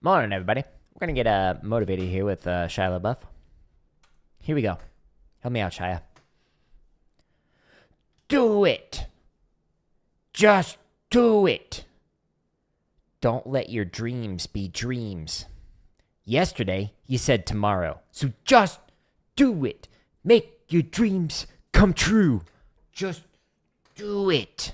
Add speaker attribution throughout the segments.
Speaker 1: Morning, everybody. We're going to get motivated here with Shia LaBeouf. Here we go. Help me out, Shia. Do it. Just do it. Don't let your dreams be dreams. Yesterday, you said tomorrow. So just do it. Make your dreams come true. Just do it.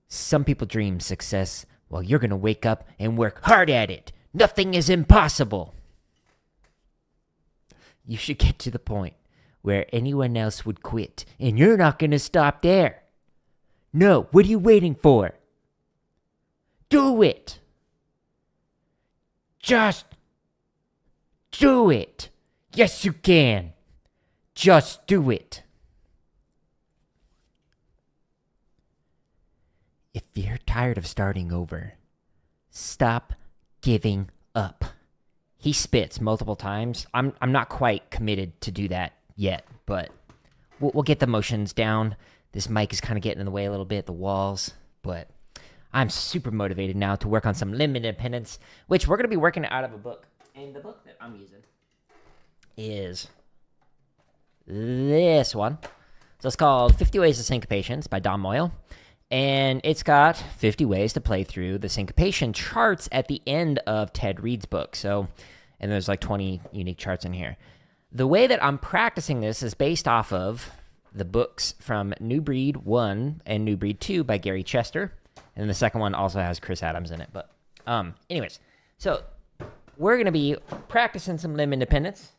Speaker 1: Some people dream success while you're going to wake up and work hard at it. Nothing is impossible. You should get to the point where anyone else would quit, and you're not going to stop there. No, what are you waiting for? Do it. Just do it. Yes, you can. Just do it. If you're tired of starting over, stop giving up. He spits multiple times. I'm not quite committed to do that yet, but we'll get the motions down. This mic is kind of getting in the way a little bit, the walls, but I'm super motivated now to work on some limb independence, which we're going to be working out of a book. And the book that I'm using is this one. So it's called 50 Ways to Syncopation. It's by Don Moyle. And it's got 50 ways to play through the syncopation charts at the end of Ted Reed's book. So, and there's like 20 unique charts in here. The way that I'm practicing this is based off of the books from New Breed 1 and New Breed 2 by Gary Chester. And then the second one also has Chris Adams in it. But anyways, so we're going to be practicing some limb independence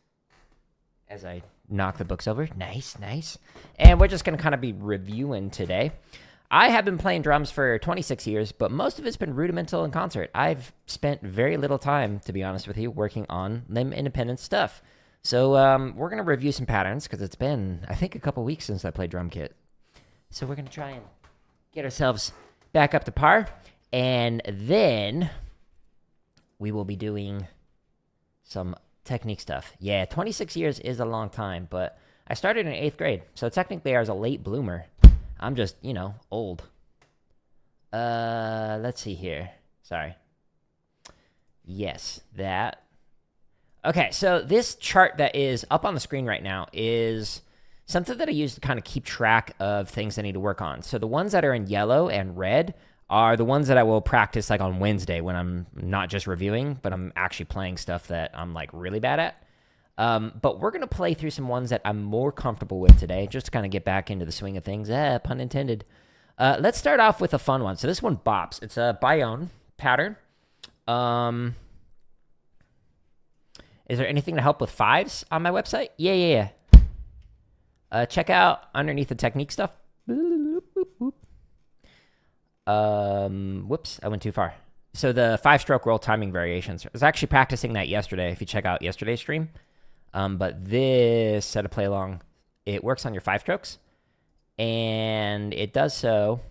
Speaker 1: as I knock the books over. Nice, nice. And we're just going to kind of be reviewing today. I have been playing drums for 26 years, but most of it's been rudimental in concert. I've spent very little time, to be honest with you, working on limb independent stuff. So we're going to review some patterns because it's been, I think, a couple weeks since I played drum kit. So we're going to try and get ourselves back up to par. And then we will be doing some technique stuff. Yeah, 26 years is a long time, but I started in 8th grade. So technically I was a late bloomer. I'm just, old. Let's see here. Sorry. Yes, that. Okay, so this chart that is up on the screen right now is something that I use to kind of keep track of things I need to work on. So the ones that are in yellow and red are the ones that I will practice like on Wednesday when I'm not just reviewing, but I'm actually playing stuff that I'm like really bad at. But we're going to play through some ones that I'm more comfortable with today, just to kind of get back into the swing of things. Pun intended. Let's start off with a fun one. So this one bops. It's a Baião pattern. Is there anything to help with fives on my website? Yeah. Check out underneath the technique stuff. Whoops, I went too far. So the 5-stroke roll timing variations. I was actually practicing that yesterday, if you check out yesterday's stream. But this set of play along, it works on your 5 strokes, and it does so,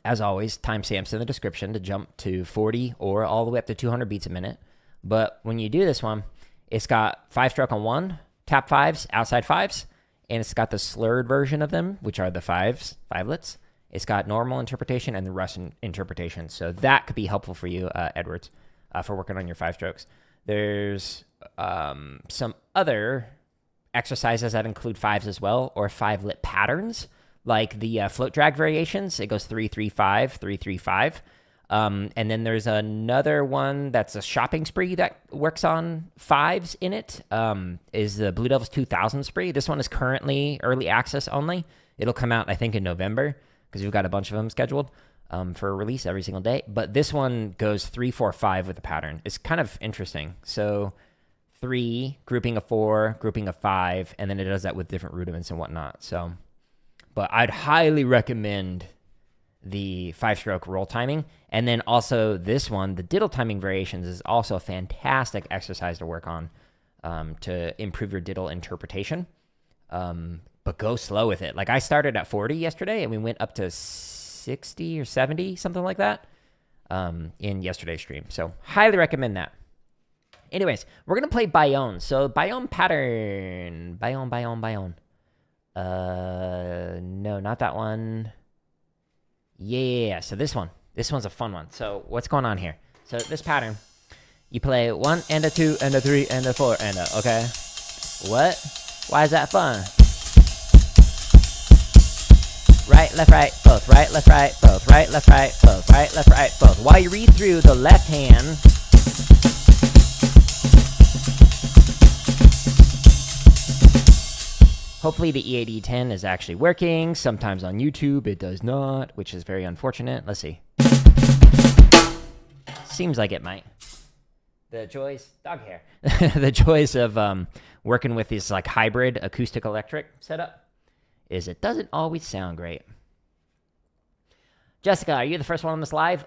Speaker 1: as always, timestamps in the description to jump to 40 or all the way up to 200 beats a minute. But when you do this one, it's got 5-stroke on 1, tap 5s, outside 5s, and it's got the slurred version of them, which are the 5-lets. It's got normal interpretation and the rest interpretation. So that could be helpful for you, Edwards, for working on your 5 strokes. There's some other exercises that include 5s as well, or 5-lit patterns, like the float drag variations. It goes 3-3-5, 3-3-5. And then there's another one that's a shopping spree that works on 5s in it, is the Blue Devils 2000 spree. This one is currently early access only. It'll come out, I think, in November, because we've got a bunch of them scheduled for release every single day. But this one goes 3-4-5 with the pattern. It's kind of interesting. So 3, grouping of 4, grouping of 5, and then it does that with different rudiments and whatnot. So, but I'd highly recommend the 5-stroke roll timing. And then also this one, the diddle timing variations, is also a fantastic exercise to work on to improve your diddle interpretation. But go slow with it. Like I started at 40 yesterday and we went up to 60 or 70, something like that, in yesterday's stream. So highly recommend that. Anyways, we're going to play Baião. So Baião pattern. Baião. No, not that one. Yeah. So this one. This one's a fun one. So what's going on here? So this pattern, you play 1 and a 2 and a 3 and a 4 and a, okay? What? Why is that fun? Right, left, right, both. Right, left, right, both. Right, left, right, both. Right, left, right, both. While you read through the left hand, hopefully the EAD10 is actually working. Sometimes on YouTube it does not, which is very unfortunate. Let's see. Seems like it might. The joys, dog hair. The joys of working with this like hybrid acoustic electric setup is it doesn't always sound great. Jessica, are you the first one on this live?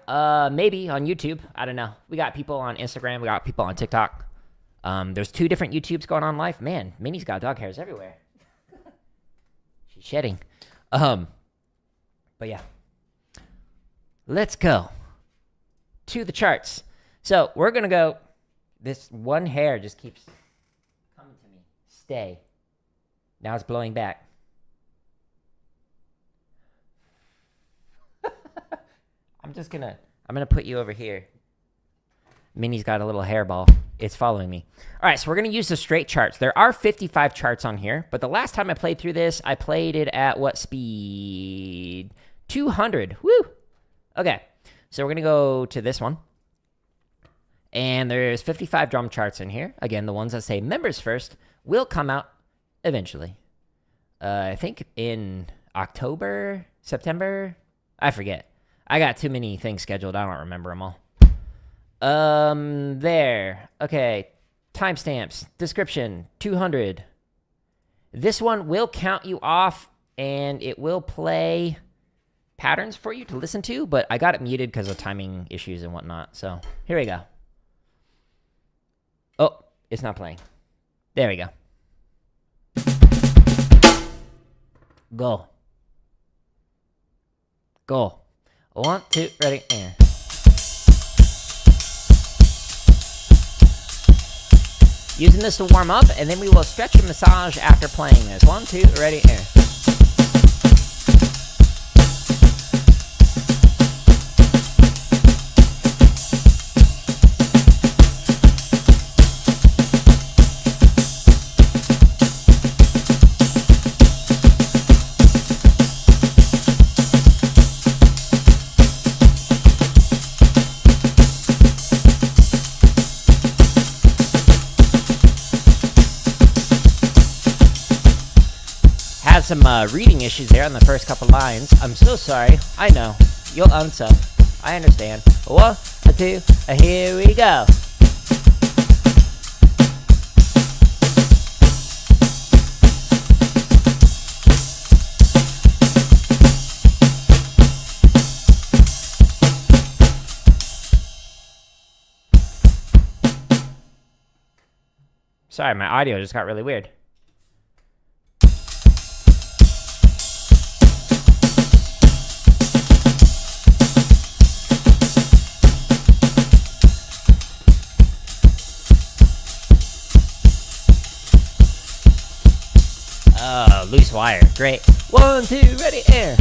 Speaker 1: Maybe on YouTube. I don't know. We got people on Instagram. We got people on TikTok. There's 2 different YouTubes going on live. Man, Minnie's got dog hairs everywhere. She's shedding. But yeah. Let's go to the charts. So we're going to go. This one hair just keeps coming to me. Stay. Now it's blowing back. I'm gonna put you over here. Minnie's got a little hairball. It's following me. All right, so we're gonna use the straight charts. There are 55 charts on here, but the last time I played through this, I played it at what speed? 200. Woo! Okay, so we're gonna go to this one. And there's 55 drum charts in here. Again, the ones that say members first will come out eventually. I think in October, September, I forget. I got too many things scheduled. I don't remember them all. There. Okay. Timestamps. Description. 200. This one will count you off, and it will play patterns for you to listen to, but I got it muted because of timing issues and whatnot. So here we go. Oh, it's not playing. There we go. Go. Go. 1, 2, ready, and. Using this to warm up, and then we will stretch and massage after playing this. 1, 2, ready, and. Some reading issues there on the first couple lines. I'm so sorry. I know. You'll unsub. I understand. 1, 2, here we go. Sorry, my audio just got really weird. Loose wire. Great. 1, 2, ready, air.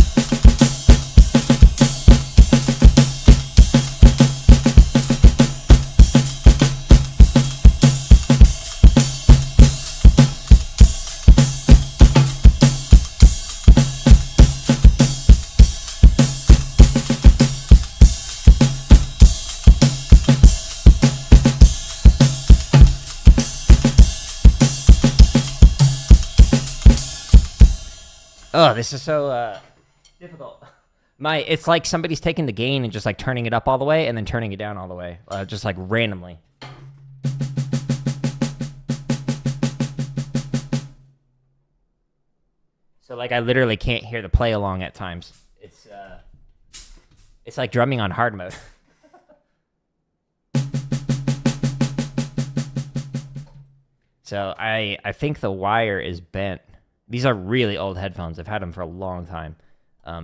Speaker 1: Oh, this is so difficult. It's like somebody's taking the gain and just like turning it up all the way and then turning it down all the way, just like randomly. So like I literally can't hear the play along at times. It's like drumming on hard mode. So I think the wire is bent. These are really old headphones. I've had them for a long time.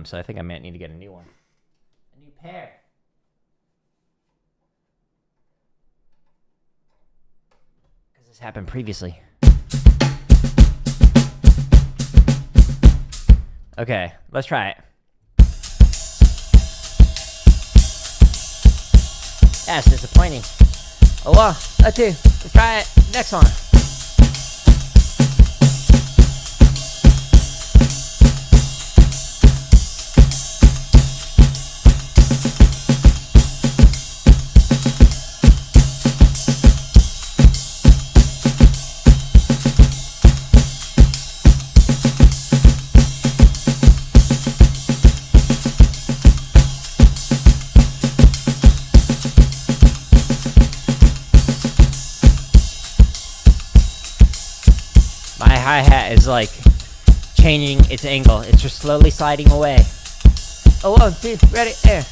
Speaker 1: So I think I might need to get a new one. A new pair. Because this happened previously. Okay, let's try it. That's disappointing. Oh well, let's do. Let's try it. Next one. My hi-hat is like changing its angle. It's just slowly sliding away. Oh, 1, 2, ready, there.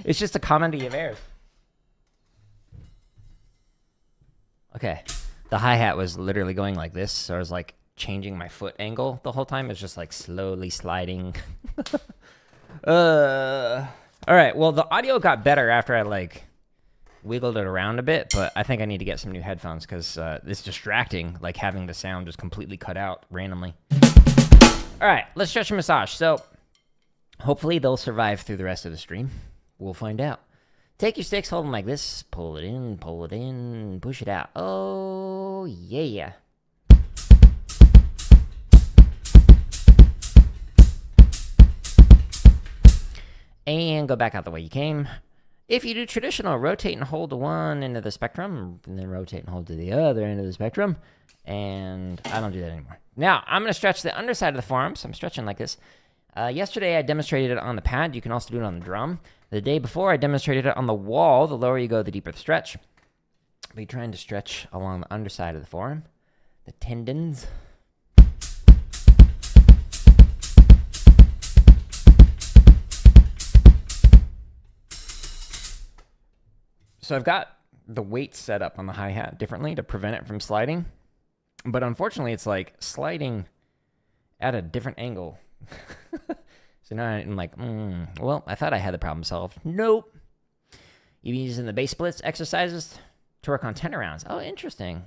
Speaker 1: It's just a comedy of errors. Okay. The hi-hat was literally going like this, so I was like changing my foot angle the whole time. It's just like slowly sliding. All right. Well, the audio got better after I like wiggled it around a bit, but I think I need to get some new headphones because it's distracting, like having the sound just completely cut out randomly. All right. Let's stretch and massage. So hopefully they'll survive through the rest of the stream. We'll find out. Take your sticks, hold them like this. Pull it in, push it out. Oh, yeah. And go back out the way you came. If you do traditional, rotate and hold to one end of the spectrum, and then rotate and hold to the other end of the spectrum. And I don't do that anymore. Now, I'm going to stretch the underside of the forearm, so I'm stretching like this. Yesterday, I demonstrated it on the pad. You can also do it on the drum. The day before, I demonstrated it on the wall. The lower you go, the deeper the stretch. Be trying to stretch along the underside of the forearm, the tendons. So I've got the weight set up on the hi-hat differently to prevent it from sliding. But unfortunately, it's like sliding at a different angle. So now I'm like, well, I thought I had the problem solved. Nope. You've been using the bass splits exercises to work on 10 rounds. Oh, interesting.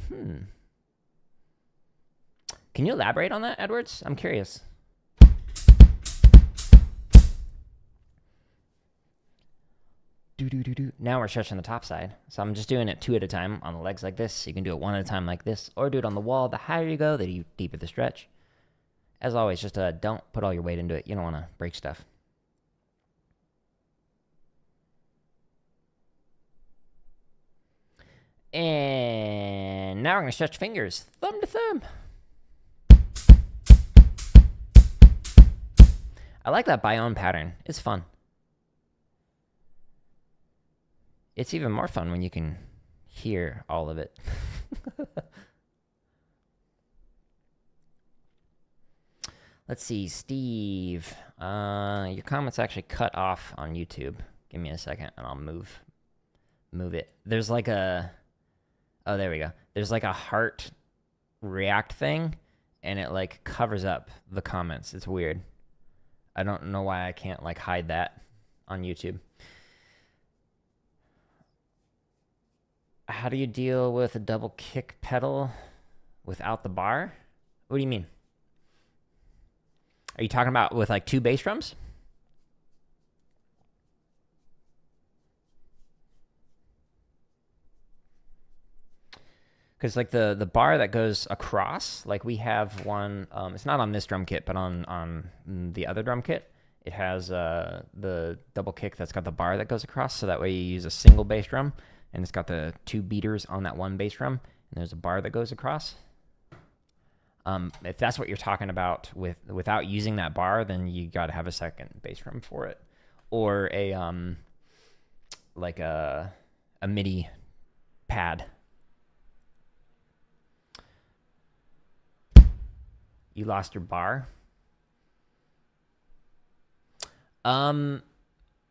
Speaker 1: Can you elaborate on that, Edwards? I'm curious. Now we're stretching the top side. So I'm just doing it 2 at a time on the legs like this. You can do it 1 at a time like this, or do it on the wall. The higher you go, the deeper the stretch. As always, just don't put all your weight into it. You don't want to break stuff. And now we're going to stretch fingers, thumb to thumb. I like that Baião pattern. It's fun. It's even more fun when you can hear all of it. Let's see, Steve. Your comment's actually cut off on YouTube. Give me a second, and I'll move it. There's like a... Oh, there we go. There's like a heart react thing, and it like covers up the comments. It's weird. I don't know why I can't like hide that on YouTube. How do you deal with a double kick pedal without the bar? What do you mean? Are you talking about with like 2 bass drums? Because like the bar that goes across, like we have one, it's not on this drum kit, but on the other drum kit, it has the double kick that's got the bar that goes across, so that way you use a single bass drum, and it's got the 2 beaters on that one bass drum, and there's a bar that goes across. If that's what you're talking about without using that bar, then you got to have a second bass drum for it, or a like a MIDI pad. You lost your bar.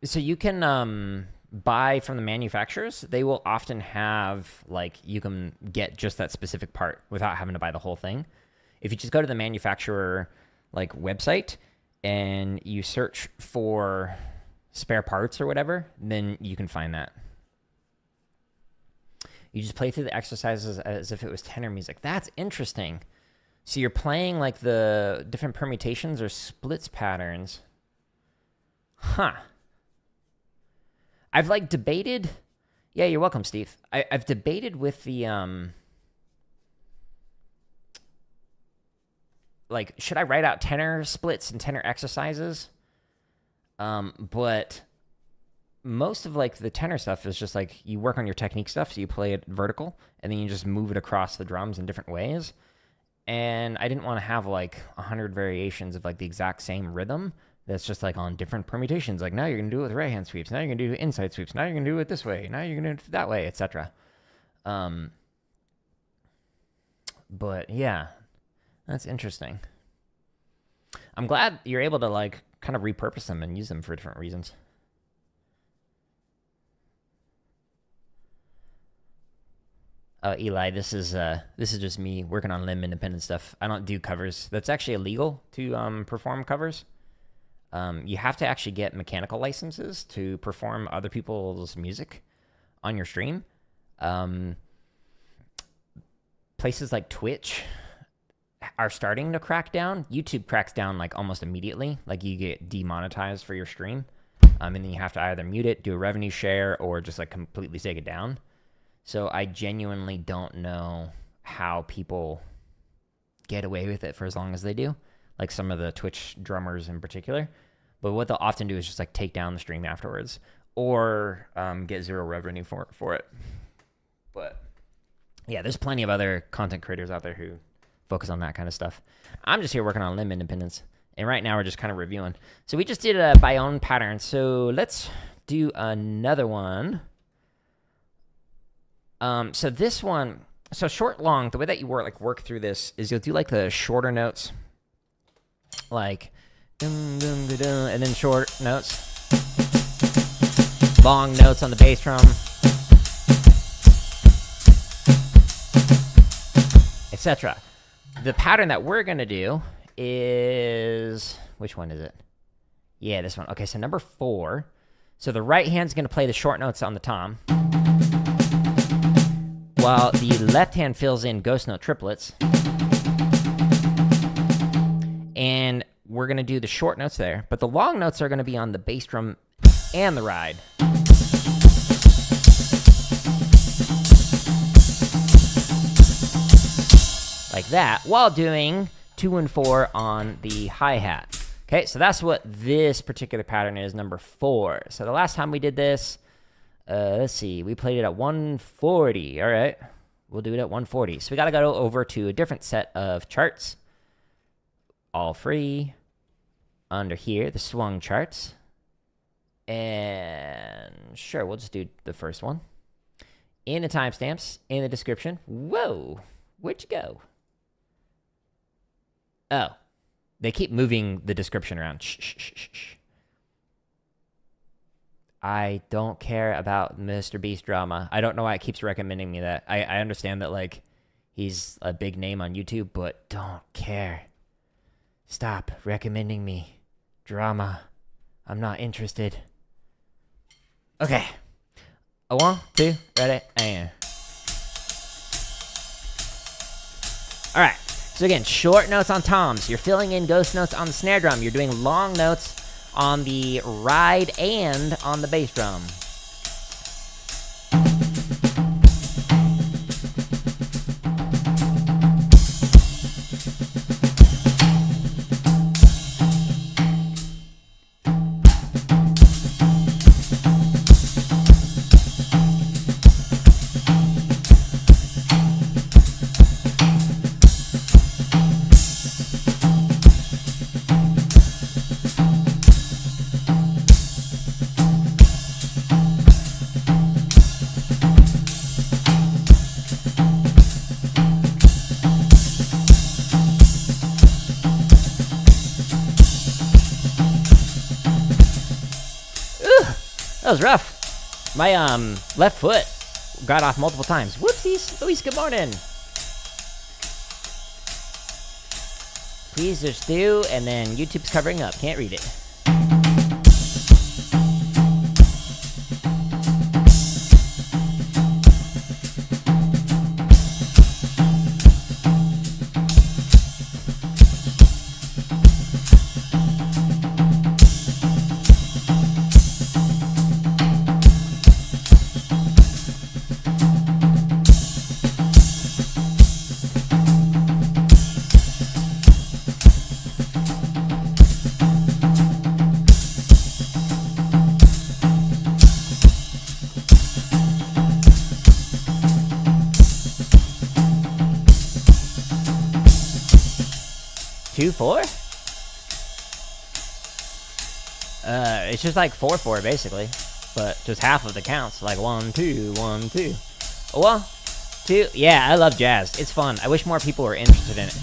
Speaker 1: So you can buy from the manufacturers. They will often have, like, you can get just that specific part without having to buy the whole thing. If you just go to the manufacturer, like, website and you search for spare parts or whatever, then you can find that. You just play through the exercises as if it was tenor music. That's interesting. So you're playing, like, the different permutations or splits patterns. Huh. I've, like, debated... Yeah, you're welcome, Steve. I've debated with the... Like, should I write out tenor splits and tenor exercises? But most of, like, the tenor stuff is just, like, you work on your technique stuff, so you play it vertical, and then you just move it across the drums in different ways. And I didn't want to have, like, 100 variations of, like, the exact same rhythm that's just, like, on different permutations. Like, now you're going to do it with right-hand sweeps. Now you're going to do inside sweeps. Now you're going to do it this way. Now you're going to do it that way, etc. But, yeah, that's interesting. I'm glad you're able to, like, kind of repurpose them and use them for different reasons. Eli, this is just me working on limb independent stuff. I don't do covers. That's actually illegal to perform covers. You have to actually get mechanical licenses to perform other people's music on your stream. Places like Twitch are starting to crack down. YouTube cracks down, like, almost immediately. Like, you get demonetized for your stream. And then you have to either mute it, do a revenue share, or just, like, completely take it down. So I genuinely don't know how people get away with it for as long as they do, like some of the Twitch drummers in particular. But what they'll often do is just, like, take down the stream afterwards or get zero revenue for it. But, yeah, there's plenty of other content creators out there who focus on that kind of stuff. I'm just here working on limb independence, and right now we're just kind of reviewing. So we just did a Baião pattern, so let's do another one. So this one, so short, long, the way that you work through this is you'll do, like, the shorter notes, like, dum, dum, dum, dum, and then short notes, long notes on the bass drum, etc. The pattern that we're going to do is, which one is it? Yeah, this one. Okay, so number 4. So the right hand's going to play the short notes on the tom, while the left hand fills in ghost note triplets. And we're going to do the short notes there, but the long notes are going to be on the bass drum and the ride. Like that, while doing 2 and 4 on the hi-hat. Okay, so that's what this particular pattern is, number 4. So the last time we did this, let's see, we played it at 140. All right, we'll do it at 140. So we got to go over to a different set of charts. All free. Under here, the swung charts. And sure, we'll just do the first one. In the timestamps, in the description. Whoa, where'd you go? Oh, they keep moving the description around. Shh, shh, shh, shh. I don't care about Mr. Beast drama. I don't know why it keeps recommending me that. I understand that, like, he's a big name on YouTube, but don't care. Stop recommending me drama. I'm not interested. Okay. A 1, 2, ready, and. All right. So again, short notes on toms. You're filling in ghost notes on the snare drum. You're doing long notes on the ride and on the bass drum. was rough. My left foot got off multiple times. Whoopsies. Luis, good morning. Please just do, and then YouTube's covering up. Can't read it. Two, 4? It's just like 4/4 basically, but just half of the counts. Like 1, 2, 1, 2. 1, 2. Yeah, I love jazz. It's fun. I wish more people were interested in it.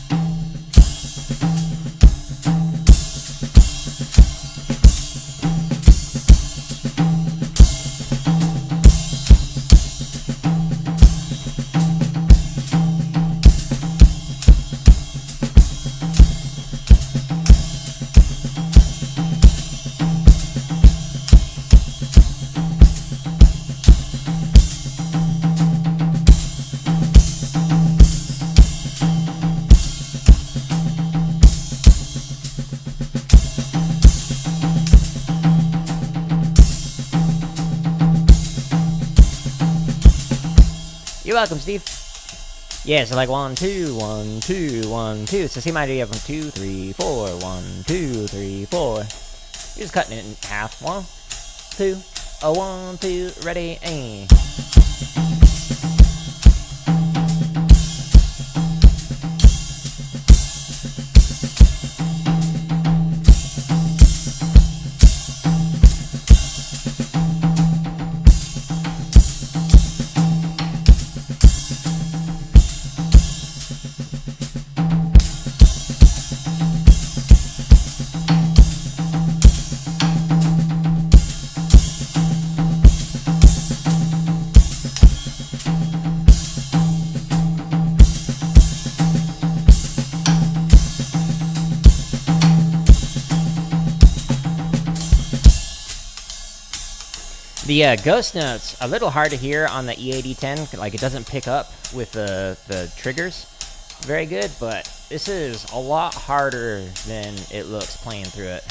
Speaker 1: You're welcome, Steve. Yeah, so like 1, 2, 1, 2, 1, 2. It's the same idea from 2, 3, 4, 1, 2, 3, 4. You're just cutting it in half. 1, 2, 1, 2, ready, aim. The ghost notes, a little hard to hear on the E8010, like it doesn't pick up with the triggers very good, but this is a lot harder than it looks playing through it.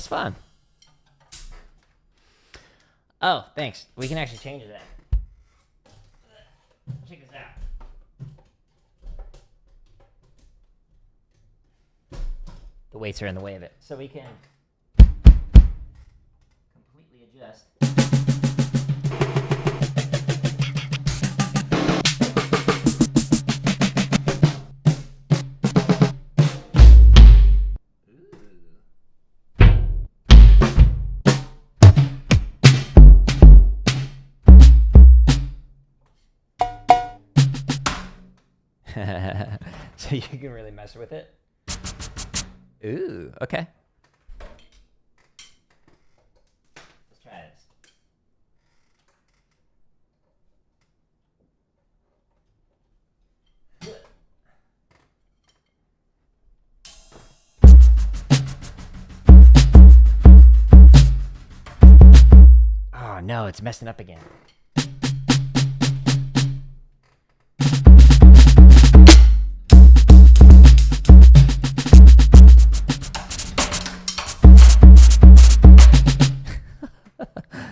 Speaker 1: Fun. Oh, thanks. We can actually change that. Check this out. The weights are in the way of it. So we can completely adjust. So you can really mess with it. Ooh, okay. Let's try this. Oh no, it's messing up again.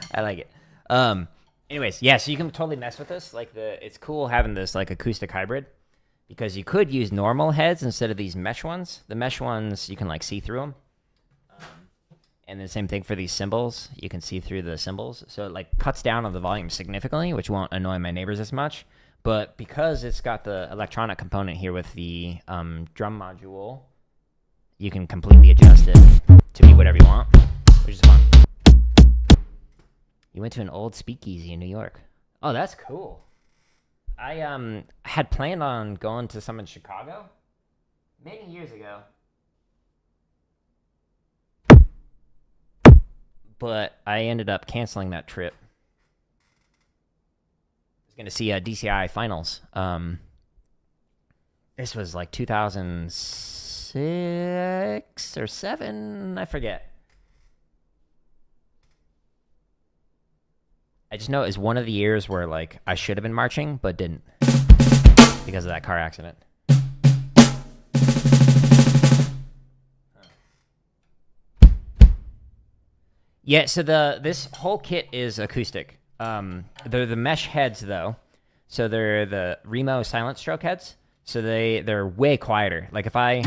Speaker 1: I like it. Anyways, yeah, so you can totally mess with this. Like it's cool having this like acoustic hybrid because you could use normal heads instead of these mesh ones. The mesh ones you can like see through them, and the same thing for these cymbals. You can see through the cymbals, so it like cuts down on the volume significantly, which won't annoy my neighbors as much. But because it's got the electronic component here with the drum module, you can completely adjust it to be whatever you want, which is fun. You went to an old speakeasy in New York. Oh, that's cool. I had planned on going to some in Chicago many years ago, but I ended up canceling that trip. I was going to see DCI finals. This was like 2006 or 7, I forget. I just know it was one of the years where like I should have been marching but didn't because of that car accident. Yeah, so this whole kit is acoustic. They're the mesh heads though, so they're the Remo silent stroke heads. So they're way quieter. Like if I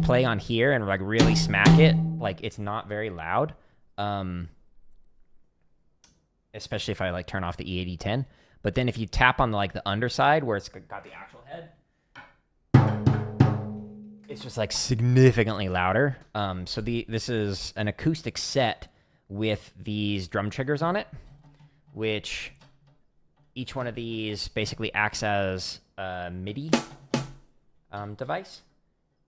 Speaker 1: play on here and like really smack it, like it's not very loud. Especially if I like turn off the E8010. But then if you tap on the underside where it's got the actual head, it's just like significantly louder. So this is an acoustic set with these drum triggers on it, which each one of these basically acts as a MIDI device.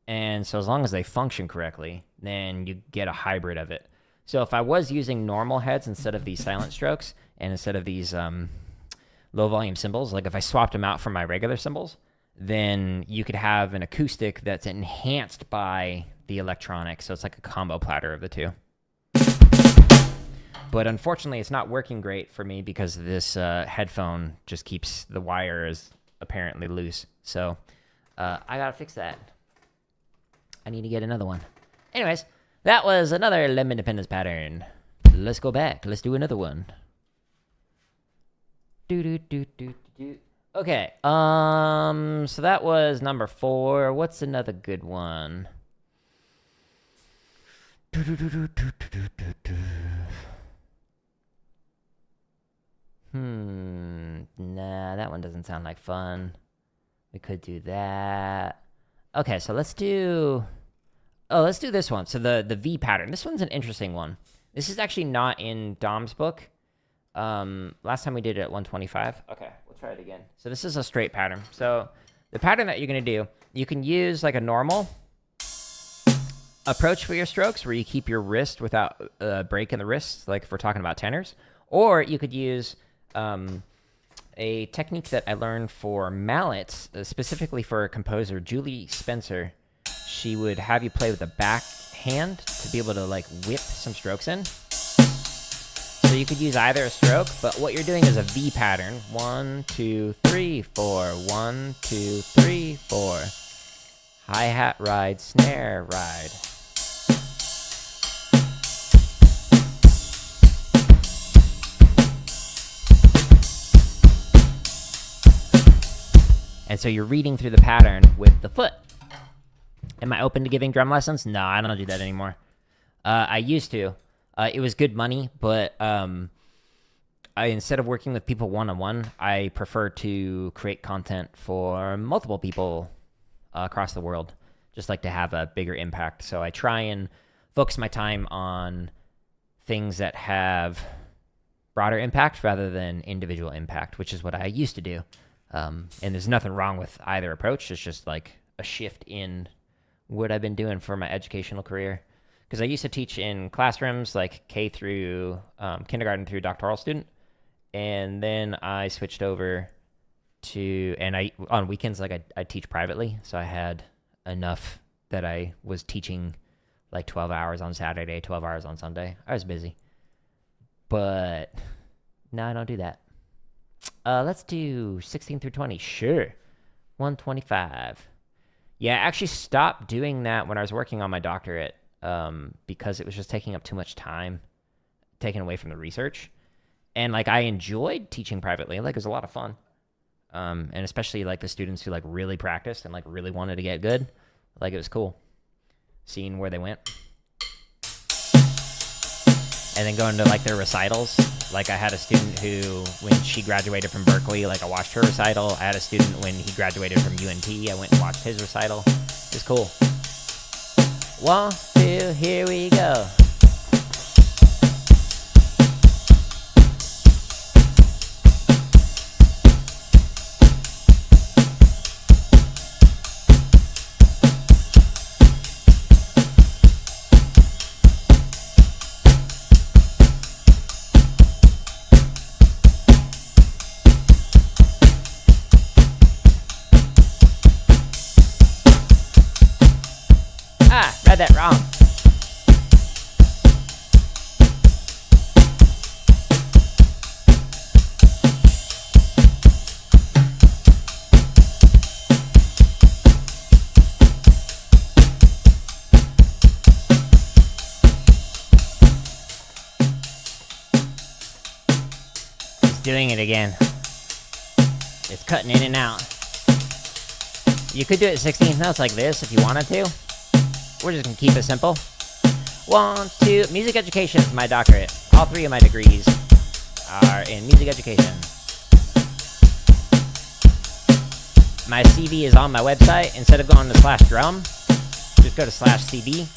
Speaker 1: And so as long as they function correctly, then you get a hybrid of it. So if I was using normal heads instead of these silent strokes and instead of these low volume cymbals, like if I swapped them out from my regular cymbals, then you could have an acoustic that's enhanced by the electronic. So it's like a combo platter of the two. But unfortunately, it's not working great for me because this headphone just keeps the wire as apparently loose. So I gotta fix that. I need to get another one. Anyways. That was another limb independence pattern. Let's go back. Let's do another one. Okay. So that was number 4. What's another good one? Nah, that one doesn't sound like fun. We could do that. Okay, so let's do this one. So the V pattern. This one's an interesting one. This is actually not in Dom's book. Last time we did it at 125. Okay, we'll try it again. So this is a straight pattern. So the pattern that you're going to do, you can use like a normal approach for your strokes where you keep your wrist without a break in the wrist, like if we're talking about tenors. Or you could use a technique that I learned for mallets, specifically for a composer, Julie Spencer. She would have you play with the back hand to be able to like whip some strokes in. So you could use either a stroke, but what you're doing is a V pattern. 1, 2, 3, 4. 1, 2, 3, 4. Hi-hat ride, snare ride. And so you're reading through the pattern with the foot. Am I open to giving drum lessons? No, I don't do that anymore. I used to. It was good money, but instead of working with people one-on-one, I prefer to create content for multiple people across the world, just like to have a bigger impact. So I try and focus my time on things that have broader impact rather than individual impact, which is what I used to do. And there's nothing wrong with either approach. It's just like a shift in what I've been doing for my educational career. Because I used to teach in classrooms like K through kindergarten through doctoral student. And then I switched over to, and on weekends, like I teach privately. So I had enough that I was teaching like 12 hours on Saturday, 12 hours on Sunday. I was busy. But no, I don't do that. Let's do 16 through 20. Sure. 125. Yeah, I actually stopped doing that when I was working on my doctorate because it was just taking up too much time, taken away from the research. And like I enjoyed teaching privately. Like it was a lot of fun. And especially like the students who like really practiced and like really wanted to get good. Like it was cool seeing where they went. And then going to like their recitals. Like I had a student who, when she graduated from Berkeley, like I watched her recital. I had a student when he graduated from UNT, I went and watched his recital. It was cool. 1, 2, here we go. Read that wrong. It's doing it again. It's cutting in and out. You could do it 16th notes like this if you wanted to. We're just gonna keep it simple. 1, 2, music education is my doctorate. All 3 of my degrees are in music education. My CV is on my website. Instead of going to /drum, just go to /CV.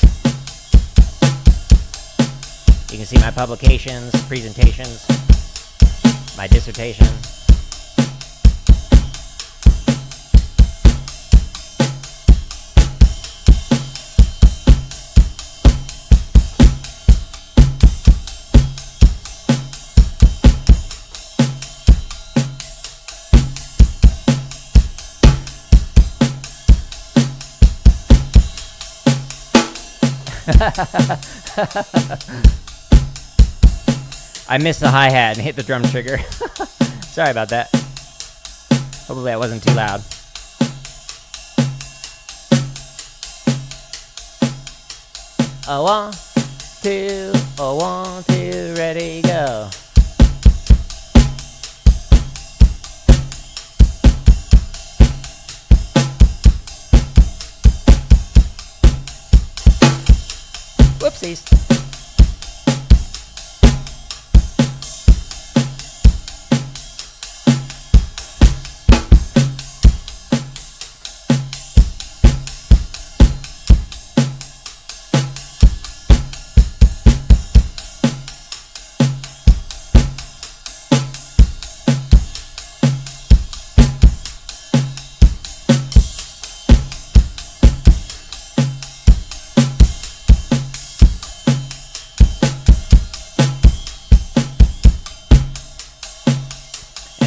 Speaker 1: You can see my publications, presentations, my dissertation. I missed the hi-hat and hit the drum trigger. Sorry about that. Hopefully that wasn't too loud. A 1, 2, a 1, 2, ready, go. Whoopsies.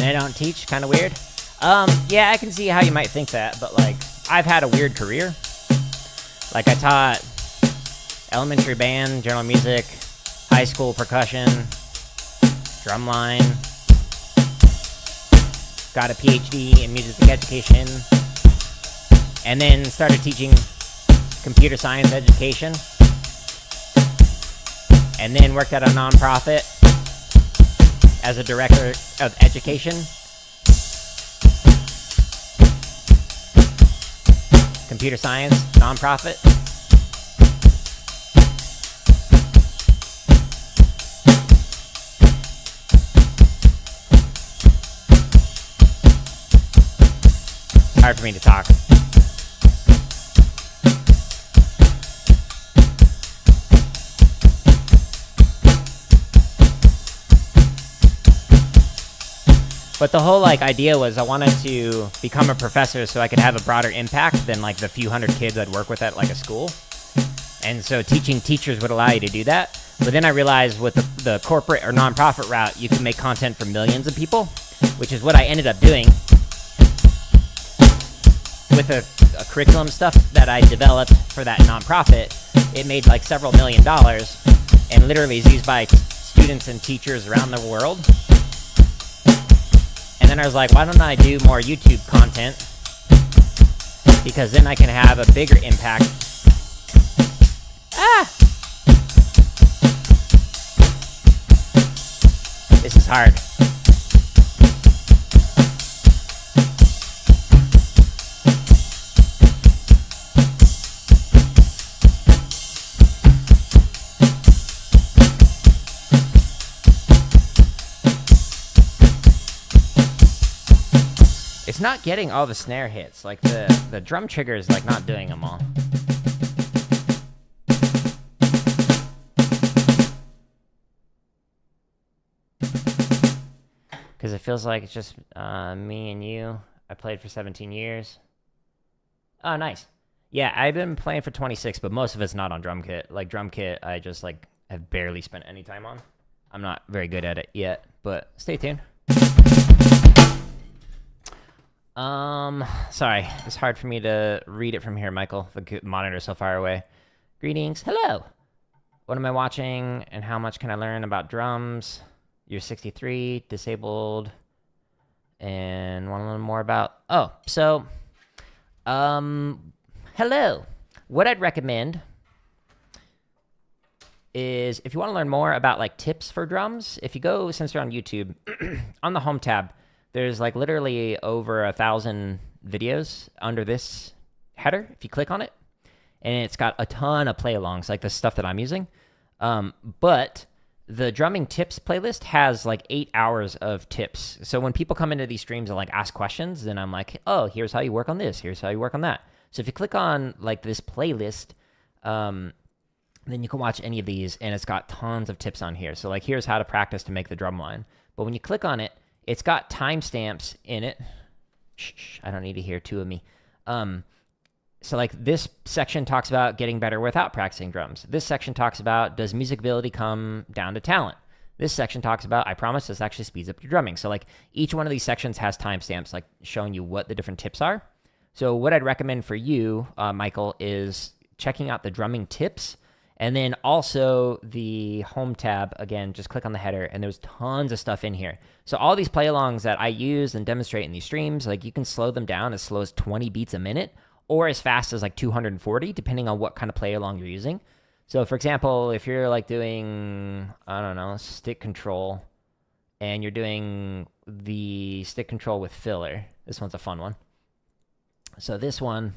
Speaker 1: I don't teach, kind of weird. Yeah, I can see how you might think that, but like, I've had a weird career. Like, I taught elementary band, general music, high school percussion, drumline, got a PhD in music education, and then started teaching computer science education, and then worked at a nonprofit as a director of education. Computer science, nonprofit. Hard for me to talk. But the whole idea was I wanted to become a professor so I could have a broader impact than the few hundred kids I'd work with at a school. And so teaching teachers would allow you to do that. But then I realized with the corporate or nonprofit route, you can make content for millions of people, which is what I ended up doing with a curriculum stuff that I developed for that nonprofit. It made several $1 million and literally is used by students and teachers around the world. And then I was like, why don't I do more YouTube content? Because then I can have a bigger impact. This is hard. It's not getting all the snare hits. Like the drum trigger is like not doing them all. Because it feels like it's just me and you. I played for 17 years. Oh, nice. Yeah, I've been playing for 26, but most of it's not on drumkit. Like drumkit, I just like have barely spent any time on. I'm not very good at it yet, but stay tuned. Sorry, it's hard for me to read it from here, Michael. The monitor's so far away. Greetings, hello. What am I watching, and how much can I learn about drums? You're 63, disabled, and want to learn more about... Oh, so, hello. What I'd recommend is, if you want to learn more about, like, tips for drums, if you go, since you're on YouTube, on the Home tab, there's, like, literally over 1,000 videos under this header, if you click on it, and it's got a ton of play-alongs, like the stuff that I'm using, but... The drumming tips playlist has like 8 hours of tips. So when people come into these streams and like ask questions, then I'm like, oh, here's how you work on this. Here's how you work on that. So if you click on like this playlist, then you can watch any of these, and it's got tons of tips on here. So like, here's how to practice to make the drum line. But when you click on it, it's got timestamps in it. Shh, I don't need to hear two of me. So like this section talks about getting better without practicing drums. This section talks about, does music ability come down to talent? This section talks about, I promise this actually speeds up your drumming. So like each one of these sections has timestamps like showing you what the different tips are. So what I'd recommend for you, Michael, is checking out the drumming tips, and then also the home tab. Again, just click on the header, and there's tons of stuff in here. So all these play-alongs that I use and demonstrate in these streams, like you can slow them down as slow as 20 beats a minute, or as fast as like 240, depending on what kind of play along you're using. So for example, if you're like doing, I don't know, stick control, and you're doing the stick control with filler, this one's a fun one. So this one,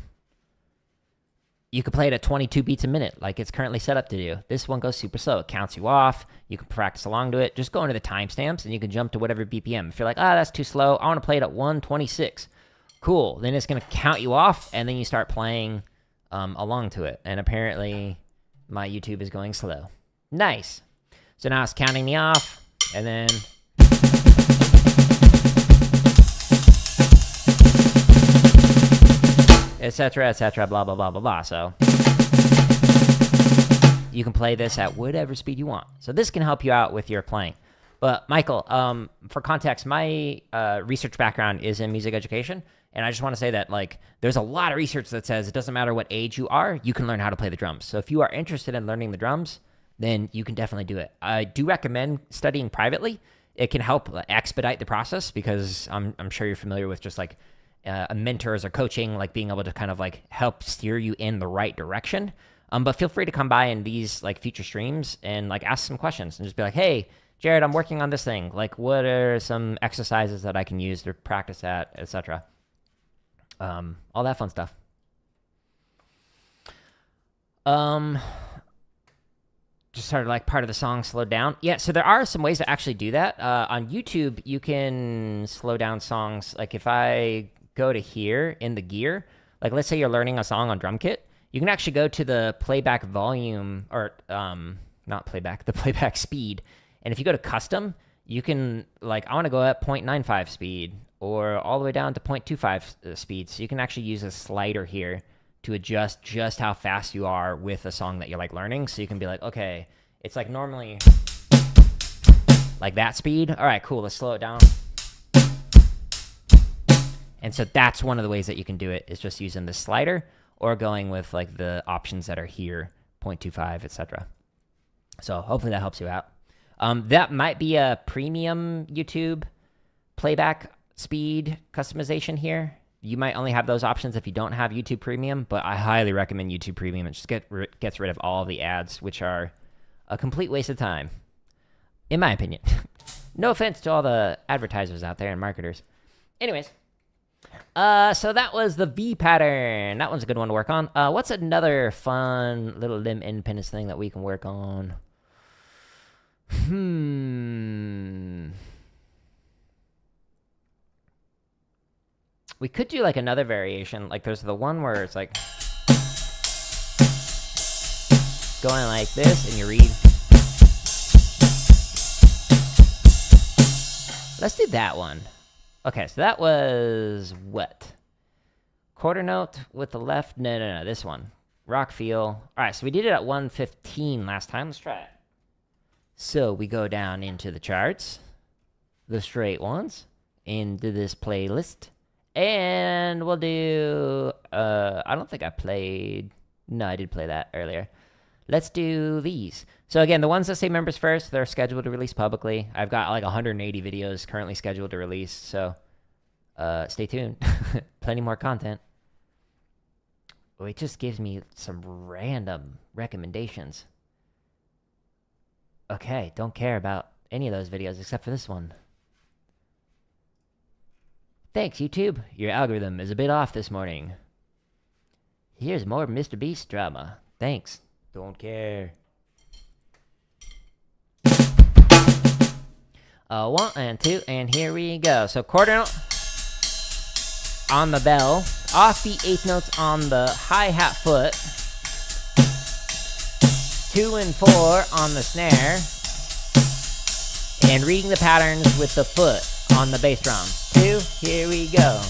Speaker 1: you can play it at 22 beats a minute, like it's currently set up to do. This one goes super slow. It counts you off. You can practice along to it. Just go into the timestamps, and you can jump to whatever BPM. If you're like, that's too slow, I want to play it at 126. Cool. Then it's going to count you off, and then you start playing along to it. And apparently, my YouTube is going slow. Nice. So now it's counting me off, and then... etc., blah, blah, blah, blah, blah. So you can play this at whatever speed you want. So this can help you out with your playing. But Michael, for context, my research background is in music education. And I just want to say that, like, there's a lot of research that says it doesn't matter what age you are, you can learn how to play the drums. So if you are interested in learning the drums, then you can definitely do it. I do recommend studying privately. It can help expedite the process, because I'm sure you're familiar with just like mentors or coaching, like being able to kind of like help steer you in the right direction. But feel free to come by in these like future streams and like ask some questions and just be like, hey, Jared, I'm working on this thing. Like, what are some exercises that I can use to practice at, etc. All that fun stuff. Just sort of like part of the song slowed down. Yeah, so there are some ways to actually do that. On YouTube, you can slow down songs. Like if I go to here in the gear, like let's say you're learning a song on drumkit, you can actually go to the playback volume, or not playback, the playback speed. And if you go to custom, you can, like, I want to go at 0.95 speed or all the way down to 0.25 speed. So you can actually use a slider here to adjust just how fast you are with a song that you're like learning. So you can be like, okay, it's like normally like that speed. All right, cool. Let's slow it down. And so that's one of the ways that you can do it, is just using the slider or going with like the options that are here, 0.25, etc. So hopefully that helps you out. That might be a premium YouTube playback speed customization here. You might only have those options if you don't have YouTube Premium, but I highly recommend YouTube Premium. It just gets rid of all of the ads, which are a complete waste of time, in my opinion. No offense to all the advertisers out there and marketers. Anyways, so that was the V pattern. That one's a good one to work on. What's another fun little limb independence thing that we can work on? We could do like another variation. Like there's the one where it's like going like this and you read. Let's do that one. Okay, so that was what? Quarter note with the left? No, this one. Rock feel. All right, so we did it at 115 last time. Let's try it. So we go down into the charts, the straight ones, into this playlist, and we'll do, I don't think I played, no, I did play that earlier. Let's do these. So again, the ones that say members first, they're scheduled to release publicly. I've got like 180 videos currently scheduled to release, so stay tuned. Plenty more content. Oh, it just gives me some random recommendations. Okay, don't care about any of those videos except for this one. Thanks, YouTube. Your algorithm is a bit off this morning. Here's more Mr. Beast drama. Thanks. Don't care. 1 and 2, and here we go. So quarter note on the bell, offbeat eighth notes on the hi-hat foot, 2 and 4 on the snare, and reading the patterns with the foot on the bass drum. 2, here we go.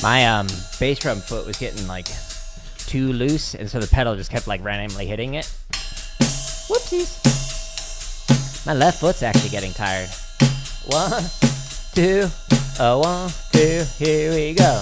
Speaker 1: My bass drum foot was getting like too loose, and so the pedal just kept like randomly hitting it. Whoopsies. My left foot's actually getting tired. 1, 2, 1, 2, here we go.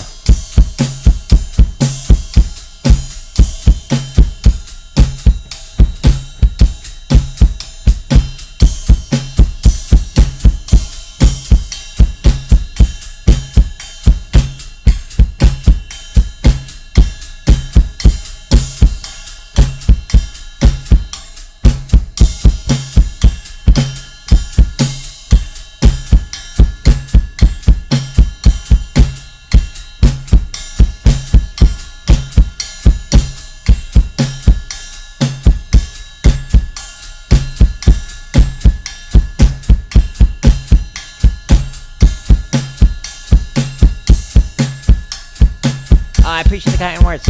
Speaker 1: I appreciate the kind words.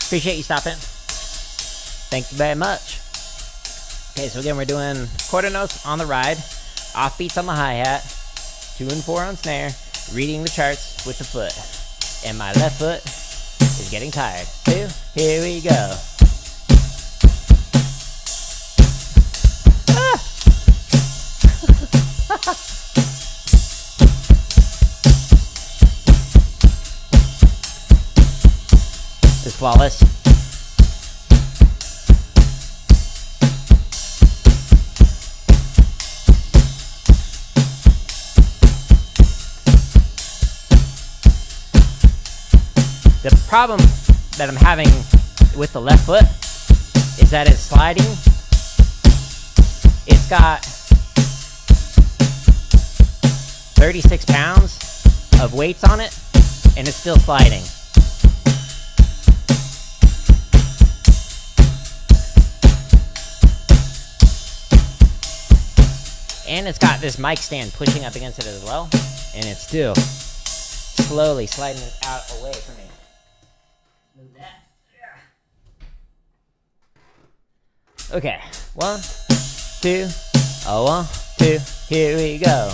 Speaker 1: Appreciate you stopping. Thank you very much. Okay, so again, we're doing quarter notes on the ride, offbeats on the hi-hat, 2 and 4 on snare, reading the charts with the foot. And my left foot is getting tired. 2, here we go. It's flawless. The problem that I'm having with the left foot is that it's sliding. It's got 36 pounds of weights on it, and it's still sliding. And it's got this mic stand pushing up against it as well, and it's still slowly sliding it out away from me. Okay, 1, 2, 1, 2, here we go.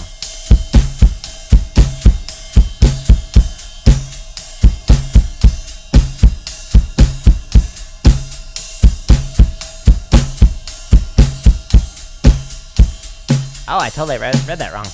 Speaker 1: Oh, I totally read that wrong.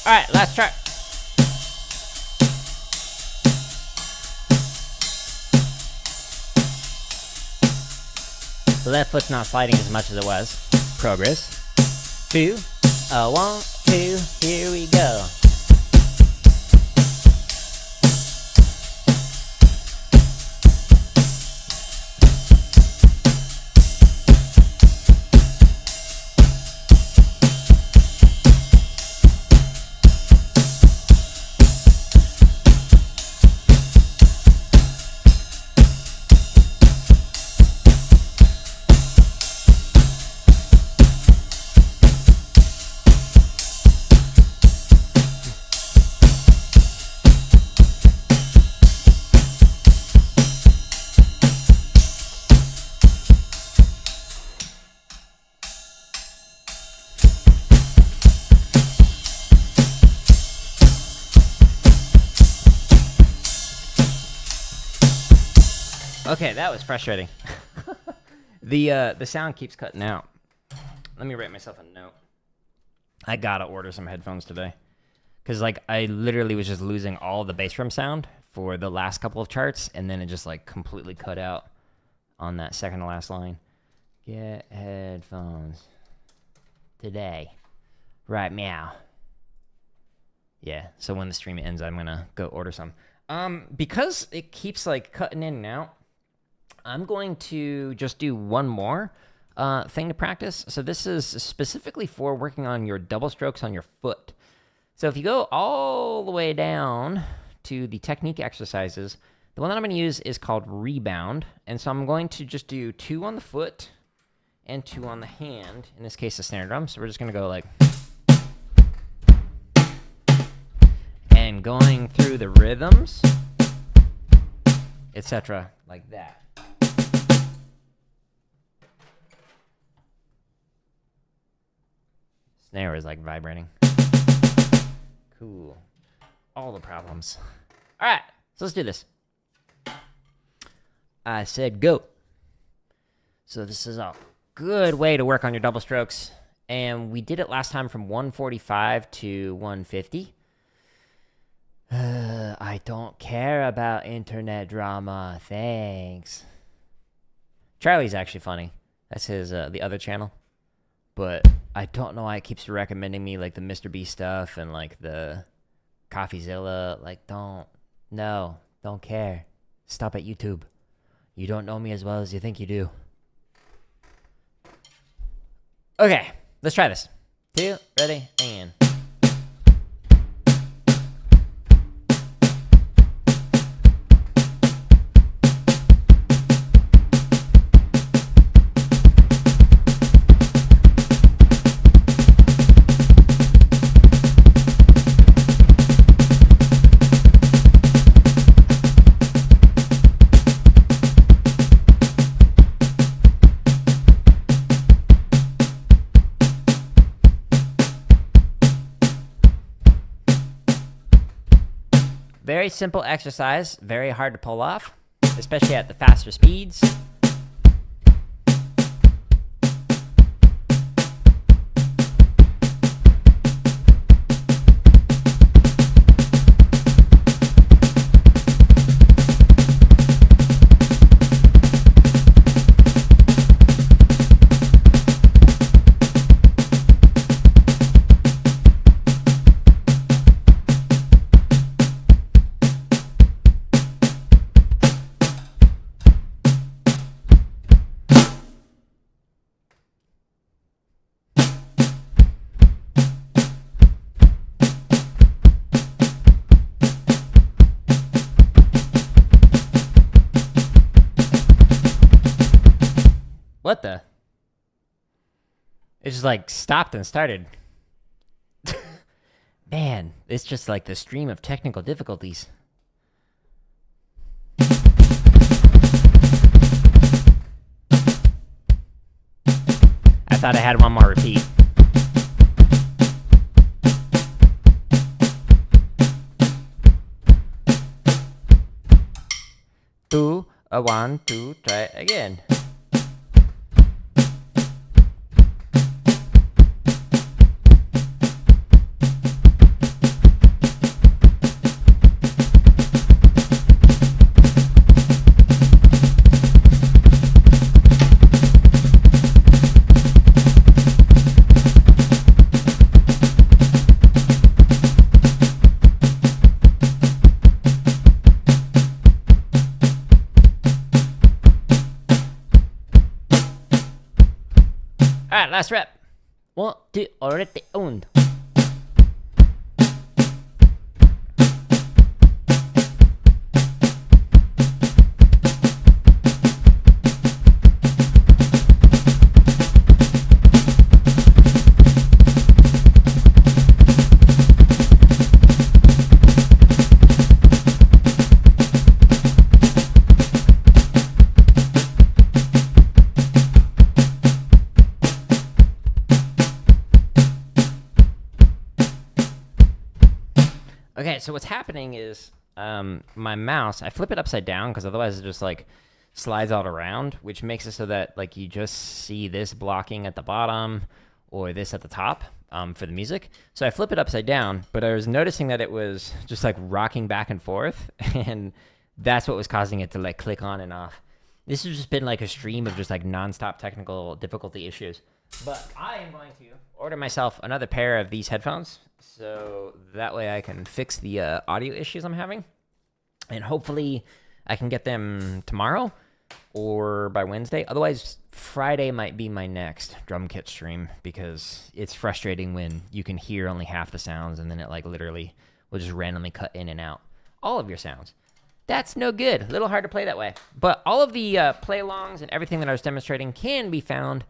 Speaker 1: Alright, last track. The left foot's not sliding as much as it was. Progress. 2, 1, 2, here we go. Okay, that was frustrating. The sound keeps cutting out. Let me write myself a note. I gotta order some headphones today. Because, like, I literally was just losing all the bass drum sound for the last couple of charts, and then it just, like, completely cut out on that second to last line. Get headphones today. Right meow. Yeah, so when the stream ends, I'm gonna go order some. Because it keeps, like, cutting in and out, I'm going to just do one more thing to practice. So this is specifically for working on your double strokes on your foot. So if you go all the way down to the technique exercises, the one that I'm going to use is called Rebound. And so I'm going to just do 2 on the foot and 2 on the hand, in this case, the snare drum. So we're just going to go like... and going through the rhythms, etc., like that. Snare is like vibrating. Cool. All the problems. All right, so let's do this. I said go. So this is a good way to work on your double strokes. And we did it last time from 145 to 150. I don't care about internet drama. Thanks. Charlie's actually funny. That's his the other channel. But I don't know why it keeps recommending me like the Mr. B stuff and like the CoffeeZilla. Like, don't care. Stop at YouTube. You don't know me as well as you think you do. Okay, let's try this. 2, ready, and... Very simple exercise, very hard to pull off, especially at the faster speeds. What the? It just like stopped and started. Man, it's just like the stream of technical difficulties. I thought I had one more repeat. Two, a 1, 2, try it again. Alright, last rep. 1, 2, already owned. Okay, so what's happening is my mouse, I flip it upside down because otherwise it just like slides all around, which makes it so that like you just see this blocking at the bottom or this at the top for the music. So I flip it upside down, but I was noticing that it was just like rocking back and forth, and that's what was causing it to like click on and off. This has just been like a stream of just like nonstop technical difficulty issues. But I am going to order myself another pair of these headphones, so that way I can fix the audio issues I'm having. And hopefully I can get them tomorrow or by Wednesday. Otherwise, Friday might be my next drum kit stream, because it's frustrating when you can hear only half the sounds and then it like literally will just randomly cut in and out all of your sounds. That's no good. A little hard to play that way. But all of the play-alongs and everything that I was demonstrating can be found.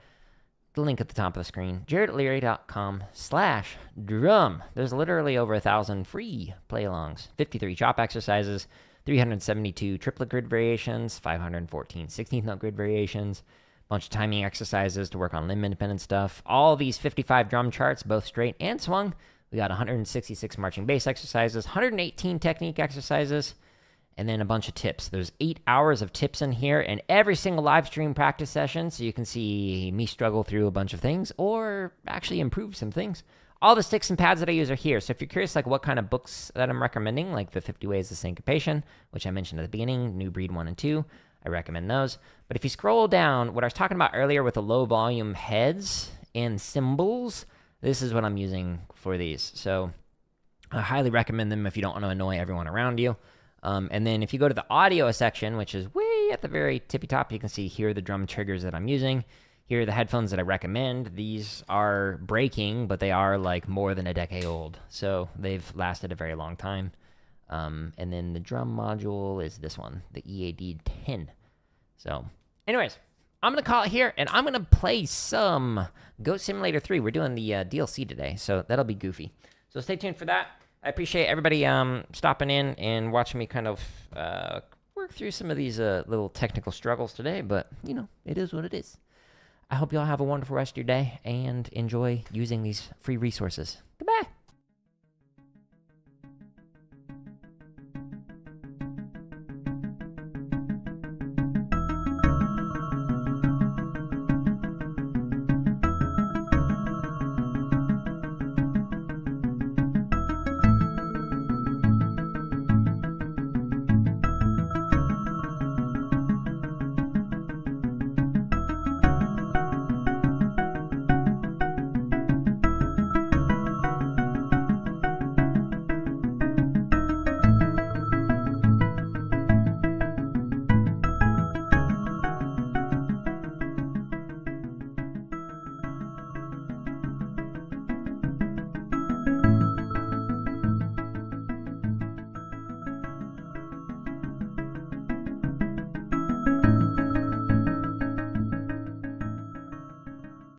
Speaker 1: The link at the top of the screen, jaredleary.com/drum. There's literally over 1,000 free play-alongs, 53 chop exercises, 372 triplet grid variations, 514 16th note grid variations, a bunch of timing exercises to work on limb independent stuff. All these 55 drum charts, both straight and swung. We got 166 marching bass exercises, 118 technique exercises, and then a bunch of tips. There's 8 hours of tips in here, and every single live stream practice session, so you can see me struggle through a bunch of things or actually improve some things. All the sticks and pads that I use are here. So if you're curious like what kind of books that I'm recommending, like the 50 Ways to Syncopation, which I mentioned at the beginning, New Breed 1 and 2, I recommend those. But if you scroll down, what I was talking about earlier with the low volume heads and cymbals, this is what I'm using for these. So I highly recommend them if you don't want to annoy everyone around you. And then if you go to the audio section, which is way at the very tippy top, you can see here are the drum triggers that I'm using. Here are the headphones that I recommend. These are breaking, but they are like more than a decade old, so they've lasted a very long time. And then the drum module is this one, the EAD 10. So anyways, I'm going to call it here, and I'm going to play some Goat Simulator 3. We're doing the DLC today, so that'll be goofy. So stay tuned for that. I appreciate everybody stopping in and watching me kind of work through some of these little technical struggles today, but, you know, it is what it is. I hope you all have a wonderful rest of your day and enjoy using these free resources. Goodbye.